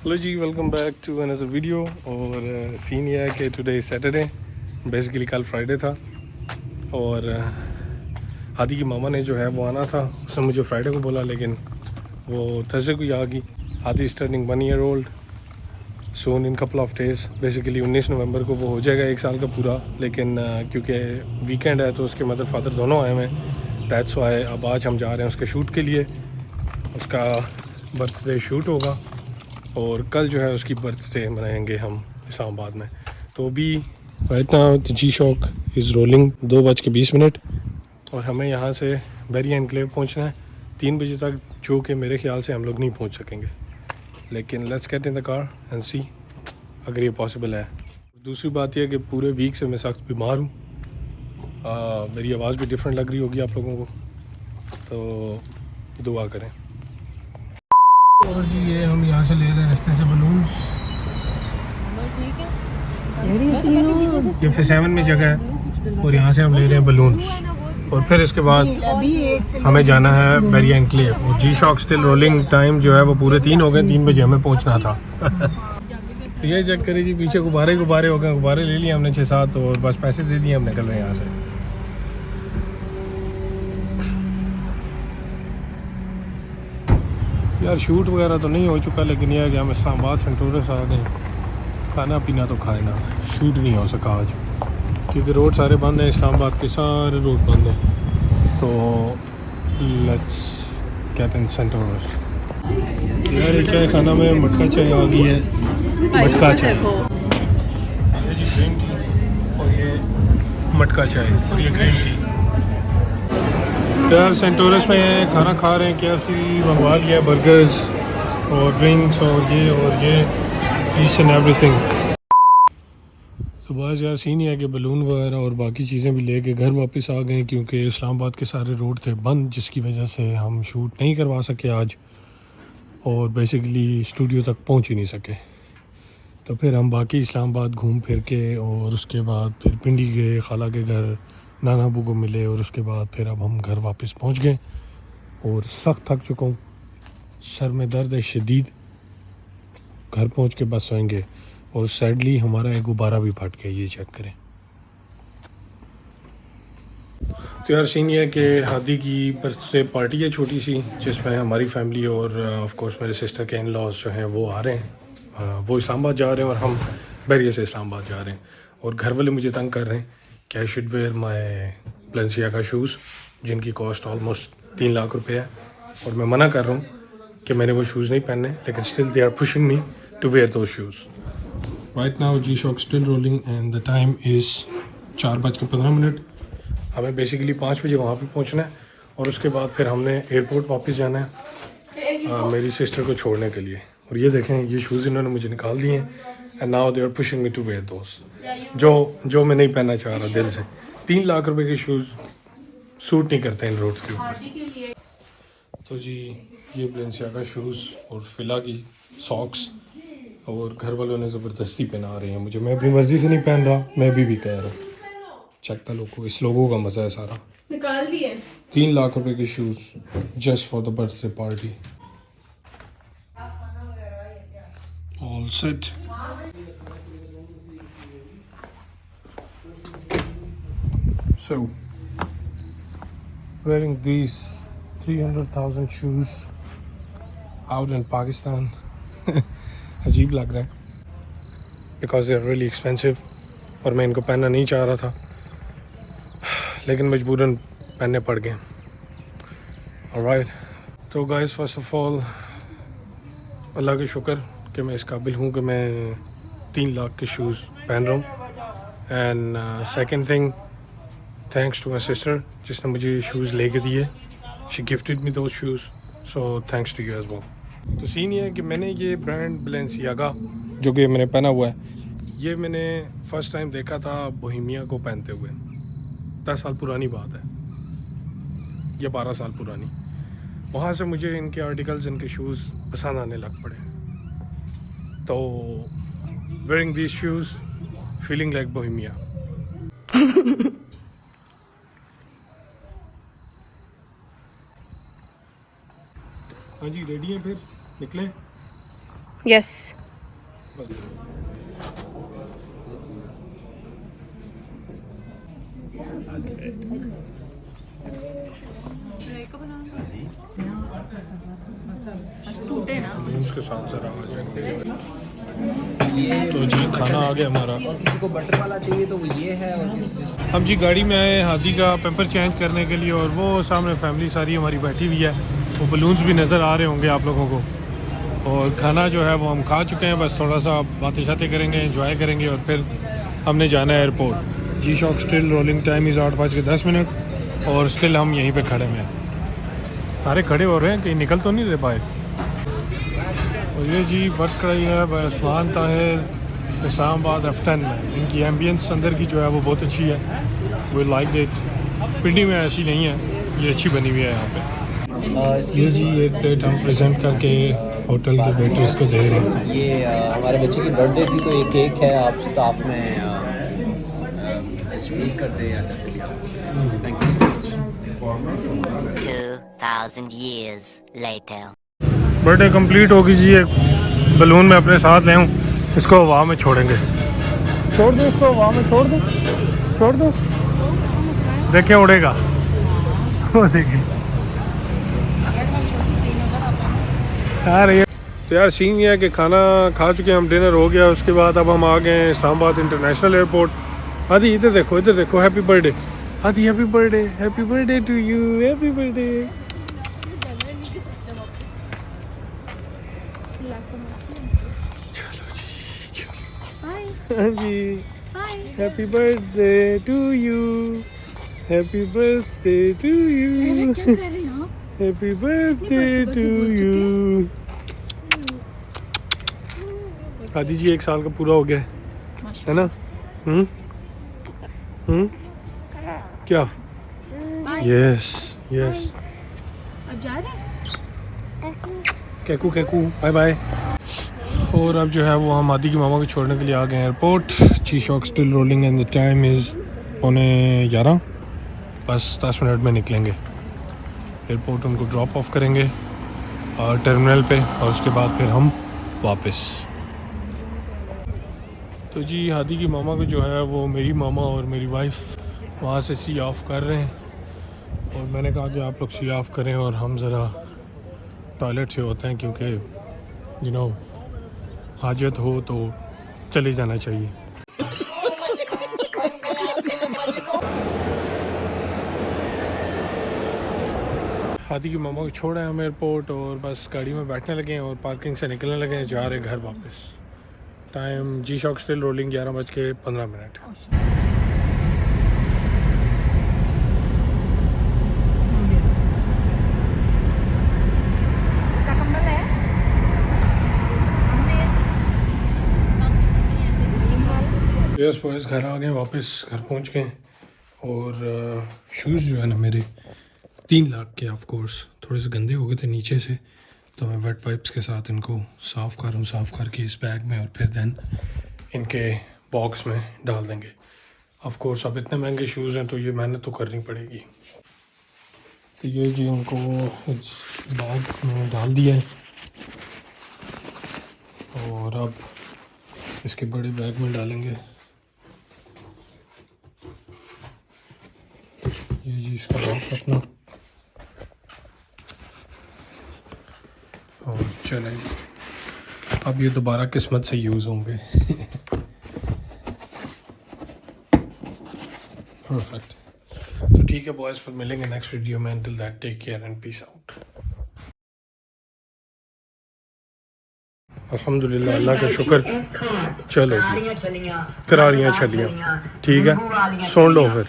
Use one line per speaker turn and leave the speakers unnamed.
Hello जी, welcome back to another video. और scene ये है कि टुडे सैटरडे, बेसिकली कल फ्राइडे था। और हादी की मामा ने जो है वो आना था। उसने मुझे फ्राइडे को बोला, लेकिन वो थर्सडे को ही आ गई। Hadi is turning 1 year old soon in couple of days. Basically 19 नवंबर को वो हो जाएगा 1 साल का पूरा। लेकिन क्योंकि वीकेंड है तो उसके मदर फादर दोनों आए हुए हैं। दैट्स व्हाई अब आज हम जा रहे हैं उसके शूट के लिए। उसका बर्थडे शूट होगा और कल जो है उसकी बर्थडे मनाएंगे हम इस्लामाबाद में। तो अभी right now G shock is rolling 2:20 और हमें यहाँ से बैरिया एनक्लेव पहुँचना है 3 बजे तक, जो कि मेरे ख्याल से हम लोग नहीं पहुँच सकेंगे। लेकिन let's get in the car and see अगर ये पॉसिबल है। दूसरी बात यह है कि पूरे वीक से मैं सख्त बीमार हूँ। मेरी आवाज़ भी डिफरेंट लग रही होगी आप लोगों को, तो दुआ करें। और जी ये हम यहाँ से ले रहे हैं रास्ते से बलून्स। ये फिर 7 में जगह है और यहाँ से हम ले रहे हैं बलून्स। और फिर इसके बाद हमें जाना है बैरिया एनक्लेव। और जी शॉक स्टिल रोलिंग। टाइम जो है वो पूरे 3 हो गए, 3 बजे हमें पहुँचना था। तो ये चेक करिए जी, पीछे गुब्बारे गुब्बारे हो गए। गुब्बारे ले लिए हमने 6-7 और बस पैसे दे दिए, हम निकल रहे हैं यहाँ से। यार शूट वगैरह तो नहीं हो चुका, लेकिन यह है कि हम इस्लामाबाद सेंटोरस आ गए। खाना पीना तो खाए ना, शूट नहीं हो सका आज क्योंकि रोड सारे बंद हैं। इस्लामाबाद के सारे रोड बंद हैं। तो लेट्स गेट इन सेंटोरस। यार चाय खाना में मटका चाय आ गई है। मटका चाय, ये जी ग्रीन टी और ये मटका चाय और ये ग्रीन टी। तो यार सेंटोरस में खाना खा रहे हैं, KFC मंगवा लिया, बर्गर्स और ड्रिंक्स और ये ईच एंड एवरीथिंग। तो बस यार सीन ही है कि बलून वगैरह और बाकी चीज़ें भी लेके घर वापस आ गए क्योंकि इस्लामाबाद के सारे रोड थे बंद, जिसकी वजह से हम शूट नहीं करवा सके आज और बेसिकली स्टूडियो तक पहुंच ही नहीं सके। तो फिर हम बाकी इस्लामाबाद घूम फिर के और उसके बाद फिर पिंडी गए, खाला के घर, नाना अबू को मिले और उसके बाद फिर अब हम घर वापस पहुंच गए और सख्त थक चुका हूँ, सर में दर्द है शदीद। घर पहुंच के बस सोएंगे। और सैडली हमारा एक गुब्बारा भी फट गया, ये चेक करें। तो यार सीन ये है कि हादी की बर्थडे पार्टी है छोटी सी, जिसमें हमारी फैमिली और ऑफ कोर्स मेरे सिस्टर के इन लॉज जो हैं वो आ रहे हैं। वो इस्लामाबाद जा रहे हैं और हम बैरिया से इस्लामाबाद जा रहे हैं। और घर वाले मुझे तंग कर रहे हैं कि I should wear my Balenciaga shoes, जिनकी कॉस्ट ऑलमोस्ट 3 लाख रुपये है। और मैं मना कर रहा हूँ कि मैंने वो शूज़ नहीं पहनने, लेकिन still they are pushing me to wear those shoes. Right now G shock still rolling and the time is 4:15। हमें बेसिकली 5 बजे वहाँ पे पहुँचना है और उसके बाद फिर हमने एयरपोर्ट वापस जाना है मेरी सिस्टर को छोड़ने के लिए। और ये देखें, ये शूज़ इन्होंने मुझे निकाल दिए हैं and now they are pushing me to where दोस्त, जो मैं नहीं पहनना चाह रहा दिल से। 3 लाख रुपए के शूज़ सूट नहीं करते इन रोड्स के ऊपर। तो जी ये बलेंसियागा शूज़ और फिला की सॉक्स और घर वालों ने ज़बरदस्ती पहना रहे हैं मुझे। मैं अपनी मर्ज़ी से नहीं पहन रहा, मैं भी कह रहा हूँ। चकता लोगों, इस लोगों का मज़ा है सारा। निकाल दिए 3 लाख रुपए के shoes just for the birthday party. All set. So wearing these 300,000 shoes out in Pakistan अजीब लग रहा है because they are really expensive और मैं इनको पहनना नहीं चाह रहा था, लेकिन मजबूरन पहनने पड़ गए। ऑलराइट, तो गाइस फर्स्ट ऑफ ऑल अल्लाह का शुक्र कि मैं इस काबिल हूँ कि मैं 3 लाख के शूज़ पहन रहा हूँ। And second thing, thanks to my sister जिसने मुझे शूज़ लेके दिए। She gifted me those shoes, so thanks to you as well. तो सीन ये है कि मैंने ये ब्रांड बलेंसियागा जो कि मैंने पहना हुआ है, ये मैंने फ़र्स्ट टाइम देखा था बोहेमिया को पहनते हुए। 10 साल पुरानी बात है या 12 साल पुरानी। वहाँ से मुझे इनके आर्टिकल्स, इनके शूज़ पसंद आने लग पड़े। तो wearing these shoes feeling like Bohemia. हाँ जी, रेडी हैं, फिर निकले।
यस।
उसके साथ जरा आ जाएंगे। तो जी खाना आ गया हमारा।
किसी को बटर वाला चाहिए तो वो ये है, और
हम जी गाड़ी में आए हादी का पेपर चेंज करने के लिए, और वो सामने फैमिली सारी हमारी बैठी हुई है। वो बलून्स भी नज़र आ रहे होंगे आप लोगों को। और खाना जो है वो हम खा चुके हैं, बस थोड़ा सा बातें शातें करेंगे, एंजॉय करेंगे, और फिर हमने जाना है airport. G shock still rolling time is 8:10 और स्टिल हम यहीं पे खड़े हैं। सारे खड़े हो रहे हैं, कहीं निकल तो नहीं रहे बाहर। और ये जी बट कड़ी है उस्मान ताहिर इस्लामाबाद F10 में। इनकी एम्बियंस अंदर की जो है वो बहुत अच्छी है, वो लाइक इट। पिंडी में ऐसी नहीं है, ये अच्छी बनी हुई है यहाँ पे। ये जी एक प्लेट हम प्रेजेंट करके होटल के वेटर्स को दे रहे हैं।
ये हमारे बच्चे की बर्थडे थी, तो ये केक है, आप स्टाफ में डिस्ट्रीब्यूट कर दें या जैसे भी आप। Thank you so much.
2000 years later.
Birthday complete होगी जी। एक बलून में अपने साथ ले आऊँ, इसको हवा में छोड़ेंगे। छोड़ दो इसको हवा में, छोड़ दो, छोड़ दो, देखिए उड़ेगा। वो देखिए यार। ये तो यार सीन ये है कि खाना खा चुके हैं हम, डिनर हो गया। उसके बाद अब हम आ गए हैं इस्लामाबाद इंटरनेशनल एयरपोर्ट। आदि इधर देखो, इधर देखो। Happy birthday Adi, happy birthday, happy birthday to you, happy birthday. हाँ जी, happy birthday to you, happy birthday to you, happy birthday to you. Adi ji 1 साल का पूरा हो गया है ना? क्या? Yes yes.
अब जा रहे हैं?
कैकू कैकू बाय बाय। और अब जो है वो हम आदि की मामा को छोड़ने के लिए आ गए हैं airport. G shock still rolling and the time is 11:15। बस 10 मिनट में निकलेंगे एयरपोर्ट। उनको ड्रॉप ऑफ करेंगे टर्मिनल पे, और उसके बाद फिर हम वापस। तो जी हादी की मामा को जो है वो मेरी मामा और मेरी वाइफ वहाँ से सी ऑफ कर रहे हैं। और मैंने कहा कि आप लोग सी ऑफ करें और हम ज़रा टॉयलेट से होते हैं, क्योंकि यू नो हाजत हो तो चले जाना चाहिए। हादी की मामा को छोड़ा है हम एयरपोर्ट, और बस गाड़ी में बैठने लगे हैं और पार्किंग से निकलने लगे हैं, जा रहे घर वापस। Time G shock still rolling 11:15। Yes boys, घर आ गए वापस, घर पहुंच गए। और शूज़ जो है ना मेरे 3 लाख के ऑफ कोर्स थोड़े से गंदे हो गए थे नीचे से, तो मैं वेट पाइप्स के साथ इनको साफ़ कर रहा हूँ, साफ़ करके इस बैग में, और फिर देन इनके बॉक्स में डाल देंगे। ऑफ कोर्स अब इतने महंगे शूज़ हैं तो ये मेहनत तो करनी पड़ेगी। तो ये जी उनको इस बैग में डाल दिया है, और अब इसके बड़े बैग में डालेंगे। ये जी इसका लॉक अपना, और चलें अब ये दोबारा किस्मत से यूज़ होंगे। परफेक्ट। तो ठीक है बॉयज़, फिर मिलेंगे नेक्स्ट वीडियो में। until that take care and peace out. अल्हम्दुलिल्लाह, अल्लाह का शुक्र। चलो जी, करारियाँ छलियाँ, ठीक है, सुन लो फिर।